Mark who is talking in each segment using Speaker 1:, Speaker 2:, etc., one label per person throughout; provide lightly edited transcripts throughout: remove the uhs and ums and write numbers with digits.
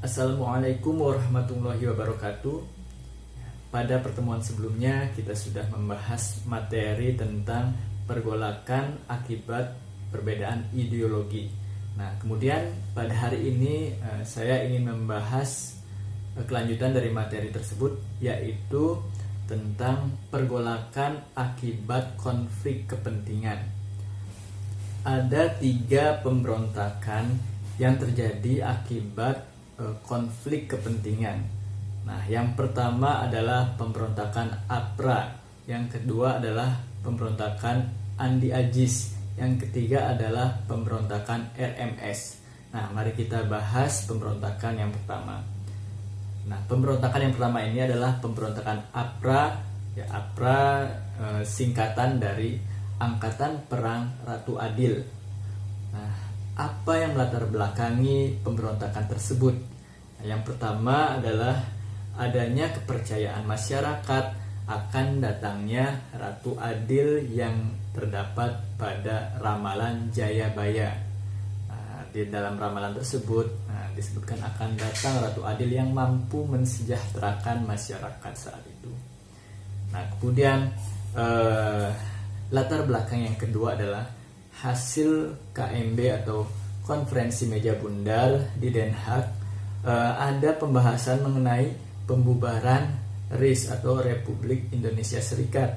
Speaker 1: Assalamualaikum warahmatullahi wabarakatuh. Pada pertemuan sebelumnya kita sudah membahas materi tentang pergolakan akibat perbedaan ideologi. Nah, kemudian pada hari ini saya ingin membahas kelanjutan dari materi tersebut, yaitu tentang pergolakan akibat konflik kepentingan. Ada 3 pemberontakan yang terjadi akibat konflik kepentingan. Nah, yang pertama adalah pemberontakan APRA, yang kedua adalah pemberontakan Andi Agis, yang ketiga adalah pemberontakan RMS. Nah, mari kita bahas pemberontakan yang pertama. Nah, pemberontakan yang pertama ini adalah pemberontakan APRA. Ya, APRA singkatan dari Angkatan Perang Ratu Adil. Nah, apa yang melatar belakangi pemberontakan tersebut? Nah, yang pertama adalah adanya kepercayaan masyarakat akan datangnya Ratu Adil yang terdapat pada ramalan Jayabaya. Nah, di dalam ramalan tersebut disebutkan akan datang Ratu Adil yang mampu mensejahterakan masyarakat saat itu. Nah, kemudian latar belakang yang kedua adalah hasil KMB atau Konferensi Meja Bundar di Den Haag. Ada pembahasan mengenai pembubaran RIS atau Republik Indonesia Serikat.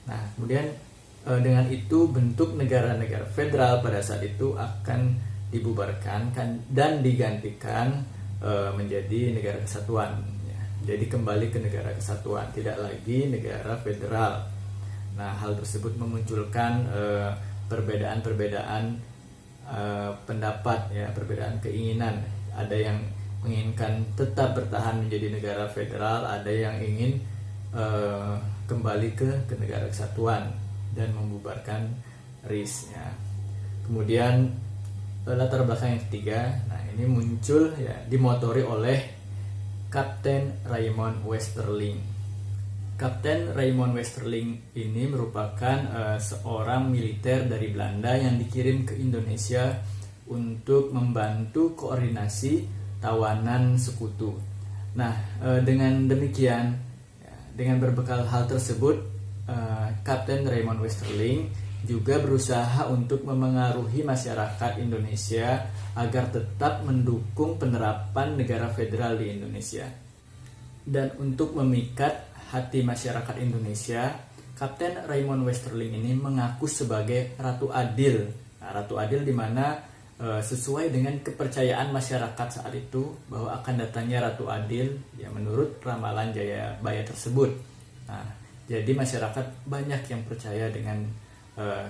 Speaker 1: Nah, kemudian dengan itu bentuk negara-negara federal pada saat itu akan dibubarkan dan digantikan menjadi negara kesatuan. Jadi kembali ke negara kesatuan, tidak lagi negara federal. Nah, hal tersebut memunculkan perbedaan-perbedaan pendapat, ya, perbedaan keinginan. Ada yang menginginkan tetap bertahan menjadi negara federal, ada yang ingin kembali ke negara kesatuan dan membubarkan RIS. Ya. Kemudian latar belakang yang ketiga, nah ini muncul, ya, dimotori oleh Kapten Raymond Westerling. Kapten Raymond Westerling ini merupakan seorang militer dari Belanda yang dikirim ke Indonesia untuk membantu koordinasi tawanan sekutu. Nah, dengan demikian, dengan berbekal hal tersebut, Kapten Raymond Westerling juga berusaha untuk memengaruhi masyarakat Indonesia agar tetap mendukung penerapan negara federal di Indonesia. Dan untuk memikat hati masyarakat Indonesia, Kapten Raymond Westerling ini mengaku sebagai Ratu Adil. Nah, Ratu Adil di mana sesuai dengan kepercayaan masyarakat saat itu bahwa akan datangnya Ratu Adil, ya, menurut ramalan Jayabaya tersebut. Nah, jadi masyarakat banyak yang percaya dengan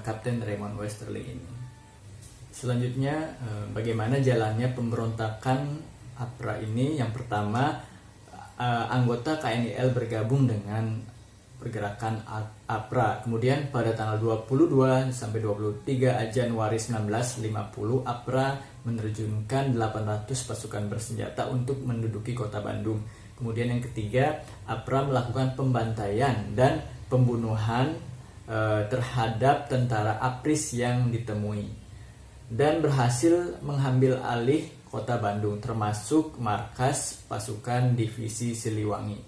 Speaker 1: Kapten Raymond Westerling ini. Selanjutnya, bagaimana jalannya pemberontakan APRA ini? Yang pertama, anggota KNIL bergabung dengan pergerakan APRA. Kemudian pada tanggal 22 sampai 23 Januari 1950, APRA menerjunkan 800 pasukan bersenjata untuk menduduki kota Bandung. Kemudian yang ketiga, APRA melakukan pembantaian dan pembunuhan terhadap tentara APRIS yang ditemui dan berhasil mengambil alih kota Bandung, termasuk markas pasukan divisi Siliwangi.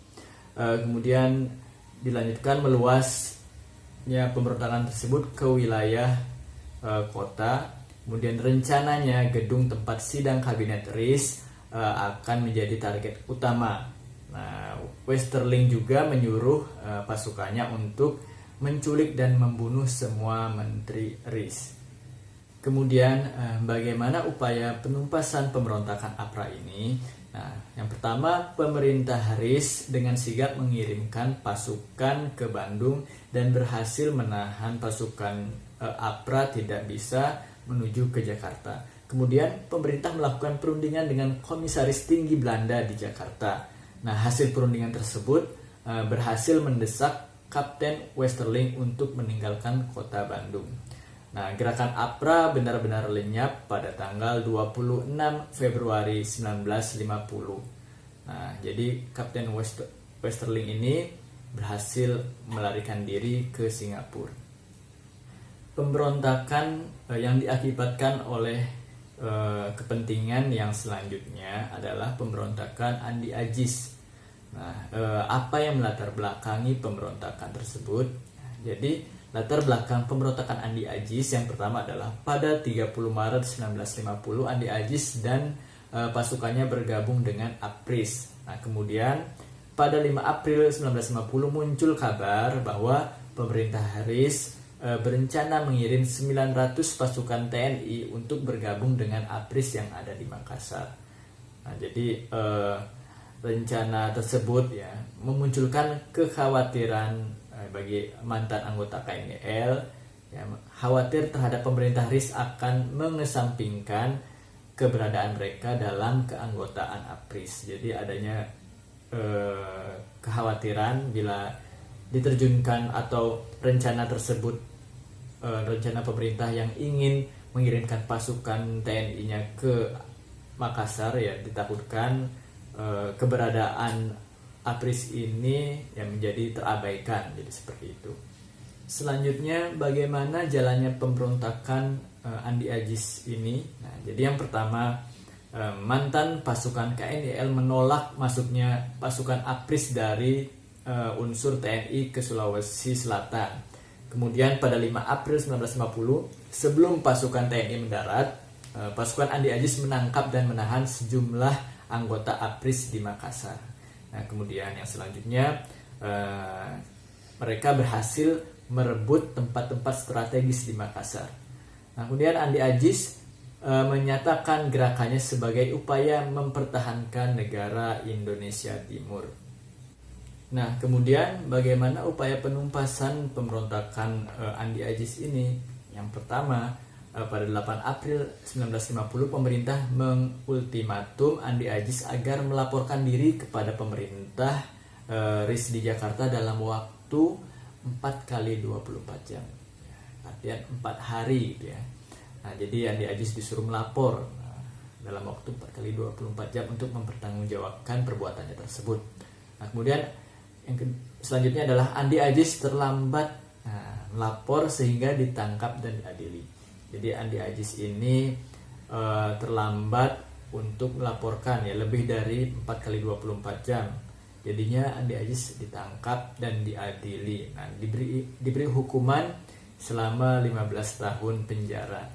Speaker 1: Kemudian dilanjutkan meluasnya pemberontakan tersebut ke wilayah kota. Kemudian rencananya gedung tempat sidang kabinet RIS akan menjadi target utama. Nah, Westerling juga menyuruh pasukannya untuk menculik dan membunuh semua menteri RIS. Kemudian bagaimana upaya penumpasan pemberontakan APRA ini? Nah, yang pertama, pemerintah RIS dengan sigap mengirimkan pasukan ke Bandung dan berhasil menahan pasukan APRA tidak bisa menuju ke Jakarta. Kemudian pemerintah melakukan perundingan dengan komisaris tinggi Belanda di Jakarta. Nah, hasil perundingan tersebut berhasil mendesak Kapten Westerling untuk meninggalkan kota Bandung. Nah, gerakan APRA benar-benar lenyap pada tanggal 26 Februari 1950. Nah, jadi Kapten Westerling ini berhasil melarikan diri ke Singapura. Pemberontakan yang diakibatkan oleh kepentingan yang selanjutnya adalah pemberontakan Andi Agis. Nah, apa yang melatar belakangi pemberontakan tersebut? Jadi, latar belakang pemberontakan Andi Agis yang pertama adalah pada 30 Maret 1950 Andi Agis dan pasukannya bergabung dengan APRIS. Nah, kemudian pada 5 April 1950 muncul kabar bahwa pemerintah Haris berencana mengirim 900 pasukan TNI untuk bergabung dengan APRIS yang ada di Makassar. Nah, jadi rencana tersebut ya memunculkan kekhawatiran bagi mantan anggota KNIL, ya, khawatir terhadap pemerintah Haris akan mengesampingkan keberadaan mereka dalam keanggotaan APRIS. Jadi adanya kekhawatiran bila diterjunkan atau rencana tersebut, rencana pemerintah yang ingin mengirimkan pasukan TNI-nya ke Makassar, ya ditakutkan keberadaan APRIS ini yang menjadi terabaikan. Jadi seperti itu. Selanjutnya, bagaimana jalannya pemberontakan Andi Agis ini? Nah, jadi yang pertama, mantan pasukan KNIL menolak masuknya pasukan APRIS dari unsur TNI ke Sulawesi Selatan. Kemudian pada 5 April 1950, sebelum pasukan TNI mendarat, pasukan Andi Agis menangkap dan menahan sejumlah anggota APRIS di Makassar. Nah, kemudian yang selanjutnya, mereka berhasil merebut tempat-tempat strategis di Makassar. Nah, kemudian Andi Agis menyatakan gerakannya sebagai upaya mempertahankan negara Indonesia Timur. Nah, kemudian bagaimana upaya penumpasan pemberontakan Andi Agis ini? Yang pertama, pada 8 April 1950 pemerintah mengultimatum Andi Agis agar melaporkan diri kepada pemerintah RIS di Jakarta dalam waktu 4 kali 24 jam. Artinya 4 hari gitu ya. Nah, jadi Andi Agis disuruh melapor dalam waktu 4 kali 24 jam untuk mempertanggungjawabkan perbuatannya tersebut. Nah, kemudian yang selanjutnya adalah Andi Agis terlambat melapor sehingga ditangkap dan diadili. Jadi Andi Agis ini terlambat untuk melaporkan, ya lebih dari 4 kali 24 jam. Jadinya Andi Agis ditangkap dan diadili. Nah, diberi hukuman selama 15 tahun penjara.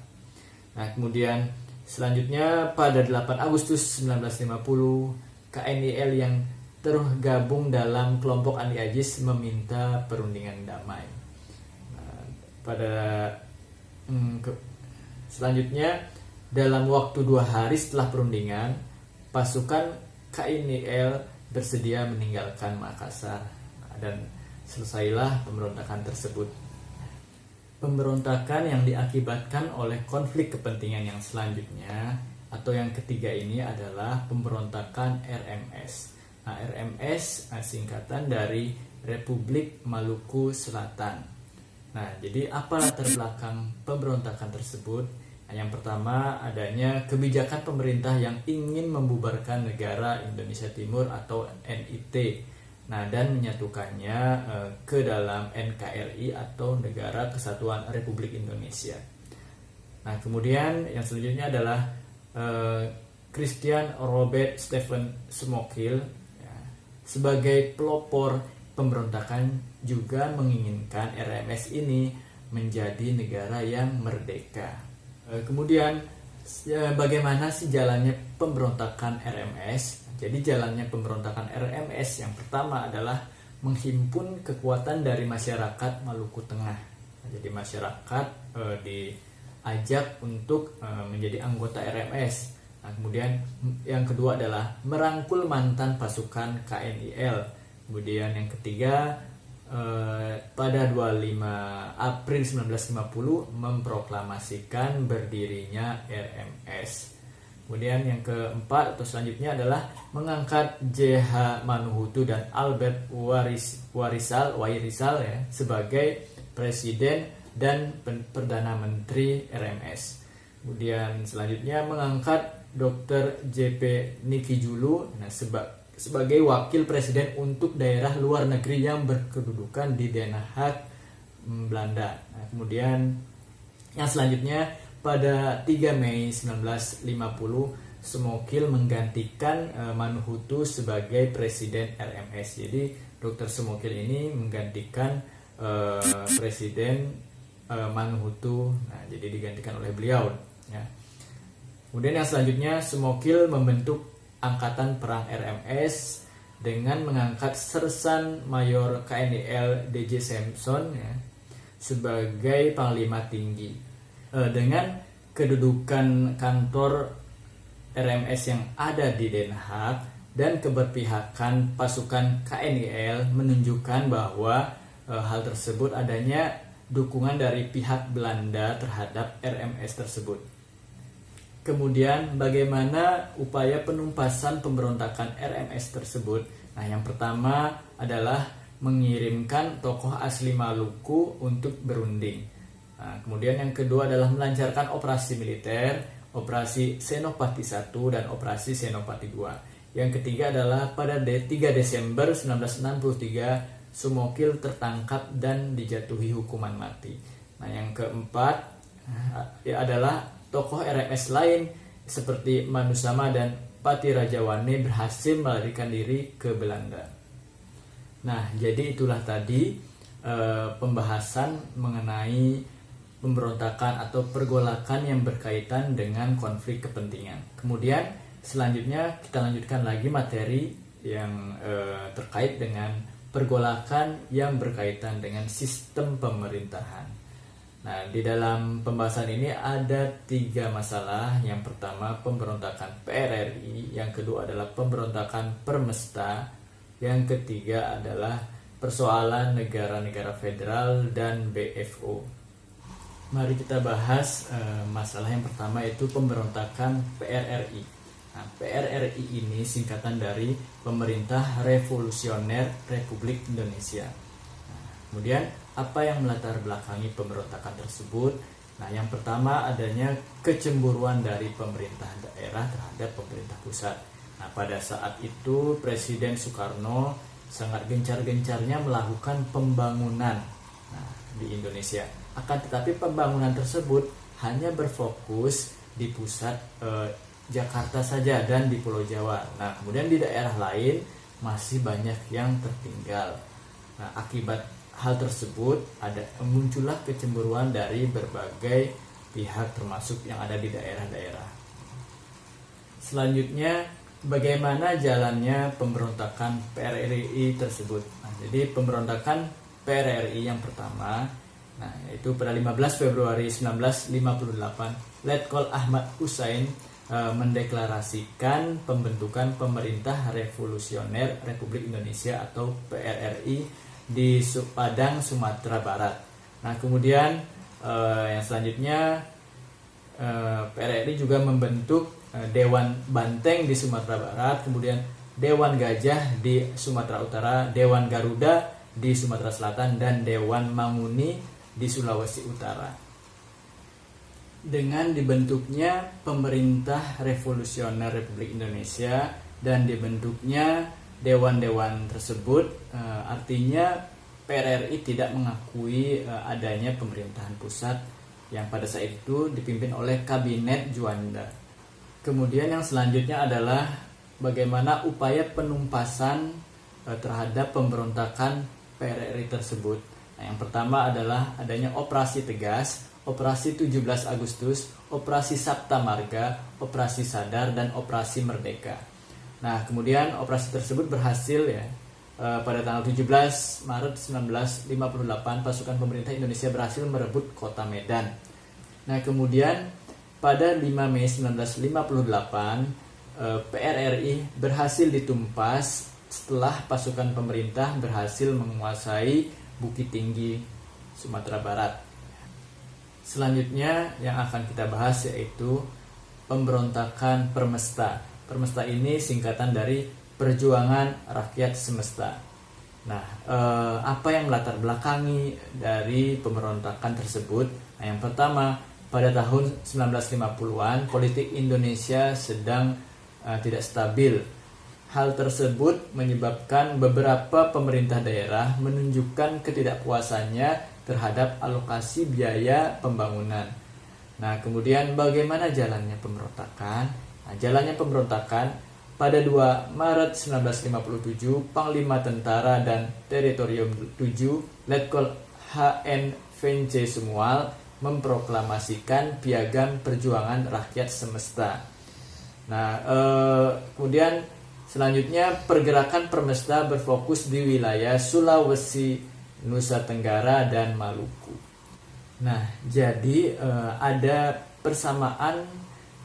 Speaker 1: Nah, kemudian selanjutnya pada 8 Agustus 1950 KNIL yang tergabung dalam kelompok Andi Agis meminta perundingan damai. Nah, selanjutnya dalam waktu 2 hari setelah perundingan, pasukan KNIL bersedia meninggalkan Makassar. Nah, dan selesailah pemberontakan tersebut. Pemberontakan yang diakibatkan oleh konflik kepentingan yang selanjutnya atau yang ketiga ini adalah pemberontakan RMS. Nah, RMS singkatan dari Republik Maluku Selatan. Nah, jadi apa latar belakang pemberontakan tersebut? Nah, yang pertama, adanya kebijakan pemerintah yang ingin membubarkan negara Indonesia Timur atau NIT. Nah, dan menyatukannya ke dalam NKRI atau Negara Kesatuan Republik Indonesia. Nah, kemudian yang selanjutnya adalah Christian Robert Stephen Smokil sebagai pelopor pemberontakan juga menginginkan RMS ini menjadi negara yang merdeka. Kemudian bagaimana sih jalannya pemberontakan RMS? Jadi jalannya pemberontakan RMS yang pertama adalah menghimpun kekuatan dari masyarakat Maluku Tengah. Jadi masyarakat diajak untuk menjadi anggota RMS. Nah, kemudian yang kedua adalah merangkul mantan pasukan KNIL. Kemudian yang ketiga pada 25 April 1950 memproklamasikan berdirinya RMS. Kemudian yang keempat atau selanjutnya adalah mengangkat J.H. Manuhutu dan Albert Wairisal ya, sebagai presiden dan perdana menteri RMS. Kemudian selanjutnya mengangkat Dr. J.P. Nikijulu sebagai wakil presiden untuk daerah luar negeri yang berkedudukan di Den Haag, Belanda. Nah, kemudian yang selanjutnya pada 3 Mei 1950 Sumokil menggantikan Manuhutu sebagai presiden RMS. Jadi Dr. Sumokil ini menggantikan presiden Manuhutu. Nah, jadi digantikan oleh beliau. Ya. Kemudian yang selanjutnya Sumokil membentuk Angkatan Perang RMS dengan mengangkat Sersan Mayor KNDL DJ Sampson ya, sebagai Panglima Tinggi. Dengan kedudukan kantor RMS yang ada di Den Haag dan keberpihakan pasukan KNDL menunjukkan bahwa hal tersebut adanya dukungan dari pihak Belanda terhadap RMS tersebut. Kemudian bagaimana upaya penumpasan pemberontakan RMS tersebut? Nah, yang pertama adalah mengirimkan tokoh asli Maluku untuk berunding. Nah, kemudian yang kedua adalah melancarkan operasi militer, operasi Senopati I dan operasi Senopati II. Yang ketiga adalah pada 3 Desember 1963 Sumokil tertangkap dan dijatuhi hukuman mati. Nah, yang keempat adalah tokoh RMS lain seperti Manusama dan Pati Rajawane berhasil melarikan diri ke Belanda. Nah, jadi itulah tadi pembahasan mengenai pemberontakan atau pergolakan yang berkaitan dengan konflik kepentingan. Kemudian selanjutnya kita lanjutkan lagi materi yang terkait dengan pergolakan yang berkaitan dengan sistem pemerintahan. Nah, di dalam pembahasan ini ada 3 masalah. Yang pertama pemberontakan PRRI, yang kedua adalah pemberontakan Permesta, yang ketiga adalah persoalan negara-negara federal dan BFO. Mari kita bahas masalah yang pertama, yaitu pemberontakan PRRI. Nah, PRRI ini singkatan dari Pemerintah Revolusioner Republik Indonesia. Nah, kemudian apa yang melatar belakangi pemberontakan tersebut? Nah, yang pertama adanya kecemburuan dari pemerintah daerah terhadap pemerintah pusat. Nah, pada saat itu Presiden Soekarno sangat gencar-gencarnya melakukan pembangunan di Indonesia. Akan tetapi pembangunan tersebut hanya berfokus di pusat Jakarta saja dan di Pulau Jawa. Nah, kemudian di daerah lain masih banyak yang tertinggal. Nah, akibat hal tersebut muncullah kecemburuan dari berbagai pihak termasuk yang ada di daerah-daerah. Selanjutnya, bagaimana jalannya pemberontakan PRRI tersebut? Nah, jadi pemberontakan PRRI yang pertama, yaitu pada 15 Februari 1958, Letkol Ahmad Hussein mendeklarasikan pembentukan Pemerintah Revolusioner Republik Indonesia atau PRRI di Padang, Sumatera Barat. Nah, kemudian yang selanjutnya PRRI juga membentuk Dewan Banteng di Sumatera Barat, kemudian Dewan Gajah di Sumatera Utara, Dewan Garuda di Sumatera Selatan, dan Dewan Manguni di Sulawesi Utara. Dengan dibentuknya Pemerintah Revolusioner Republik Indonesia dan dibentuknya dewan-dewan tersebut, artinya PRRI tidak mengakui adanya pemerintahan pusat yang pada saat itu dipimpin oleh Kabinet Juanda. Kemudian yang selanjutnya adalah bagaimana upaya penumpasan terhadap pemberontakan PRRI tersebut. Nah, yang pertama adalah adanya Operasi Tegas, Operasi 17 Agustus, Operasi Sabta Marga, Operasi Sadar, dan Operasi Merdeka. Nah, kemudian operasi tersebut berhasil pada tanggal 17 Maret 1958 pasukan pemerintah Indonesia berhasil merebut kota Medan. Nah, kemudian pada 5 Mei 1958 PRRI berhasil ditumpas setelah pasukan pemerintah berhasil menguasai Bukit Tinggi, Sumatera Barat. Selanjutnya yang akan kita bahas yaitu pemberontakan Permesta. Permesta ini singkatan dari Perjuangan Rakyat Semesta. Nah, apa yang melatar belakangi dari pemberontakan tersebut? Nah, yang pertama, pada tahun 1950-an politik Indonesia sedang tidak stabil. Hal tersebut menyebabkan beberapa pemerintah daerah menunjukkan ketidakpuasannya terhadap alokasi biaya pembangunan. Nah, kemudian bagaimana jalannya pemberontakan? Nah, jalannya pemberontakan pada 2 Maret 1957, Panglima Tentara dan Teritorium 7, Letkol H.N. Vence Sumual memproklamasikan Piagam Perjuangan Rakyat Semesta. Nah, kemudian selanjutnya pergerakan Permesta berfokus di wilayah Sulawesi, Nusa Tenggara, dan Maluku. Nah, jadi ada persamaan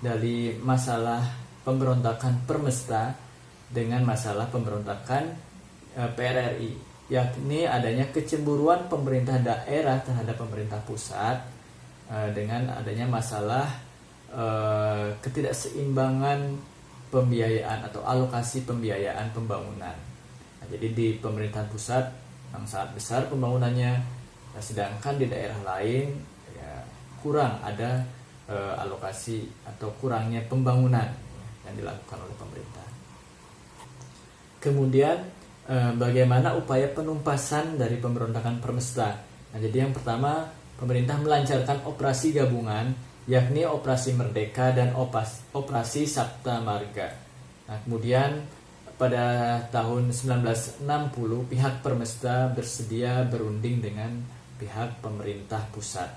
Speaker 1: dari masalah pemberontakan Permesta dengan masalah pemberontakan PRRI, yakni adanya kecemburuan pemerintah daerah terhadap pemerintah pusat dengan adanya masalah ketidakseimbangan pembiayaan atau alokasi pembiayaan pembangunan. Nah, jadi di pemerintahan pusat yang sangat besar pembangunannya, sedangkan di daerah lain ya, kurang ada alokasi atau kurangnya pembangunan yang dilakukan oleh pemerintah. Kemudian bagaimana upaya penumpasan dari pemberontakan Permesta? Nah, jadi yang pertama, pemerintah melancarkan operasi gabungan, yakni Operasi Merdeka dan Operasi Sabta Marga. Nah, kemudian pada tahun 1960 pihak Permesta bersedia berunding dengan pihak pemerintah pusat.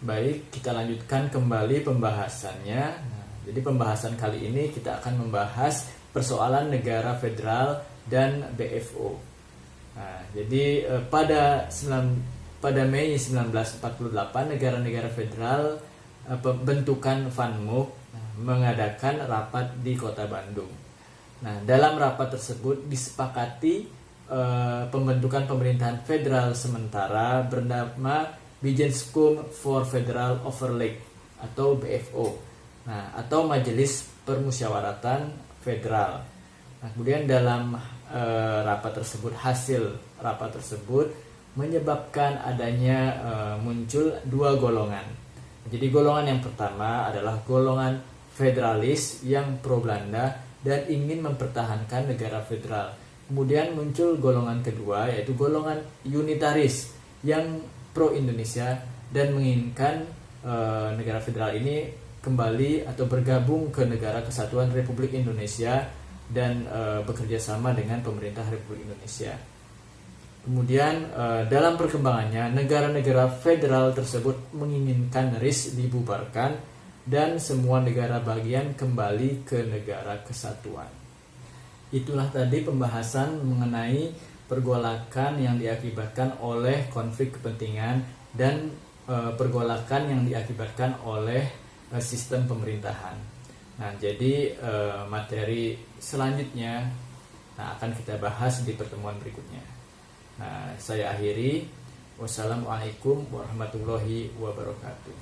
Speaker 1: Baik, kita lanjutkan kembali pembahasannya. Nah, jadi pembahasan kali ini kita akan membahas persoalan negara federal dan BFO. Nah, jadi pada Mei 1948 negara-negara federal bentukan VanMook mengadakan rapat di Kota Bandung. Nah, dalam rapat tersebut disepakati pembentukan pemerintahan federal sementara bernama Bijenskum for Federal Overleg atau BFO. Nah, atau Majelis Permusyawaratan Federal. Nah, kemudian dalam hasil rapat tersebut menyebabkan adanya muncul dua golongan. Jadi golongan yang pertama adalah golongan federalis yang pro Belanda dan ingin mempertahankan negara federal. Kemudian muncul golongan kedua, yaitu golongan unitaris yang pro Indonesia dan menginginkan negara federal ini kembali atau bergabung ke Negara Kesatuan Republik Indonesia dan bekerja sama dengan pemerintah Republik Indonesia. Kemudian dalam perkembangannya negara-negara federal tersebut menginginkan RIS dibubarkan dan semua negara bagian kembali ke negara kesatuan. Itulah tadi pembahasan mengenai pergolakan yang diakibatkan oleh konflik kepentingan dan pergolakan yang diakibatkan oleh sistem pemerintahan. Nah, jadi materi selanjutnya akan kita bahas di pertemuan berikutnya. Nah, saya akhiri. Wassalamualaikum warahmatullahi wabarakatuh.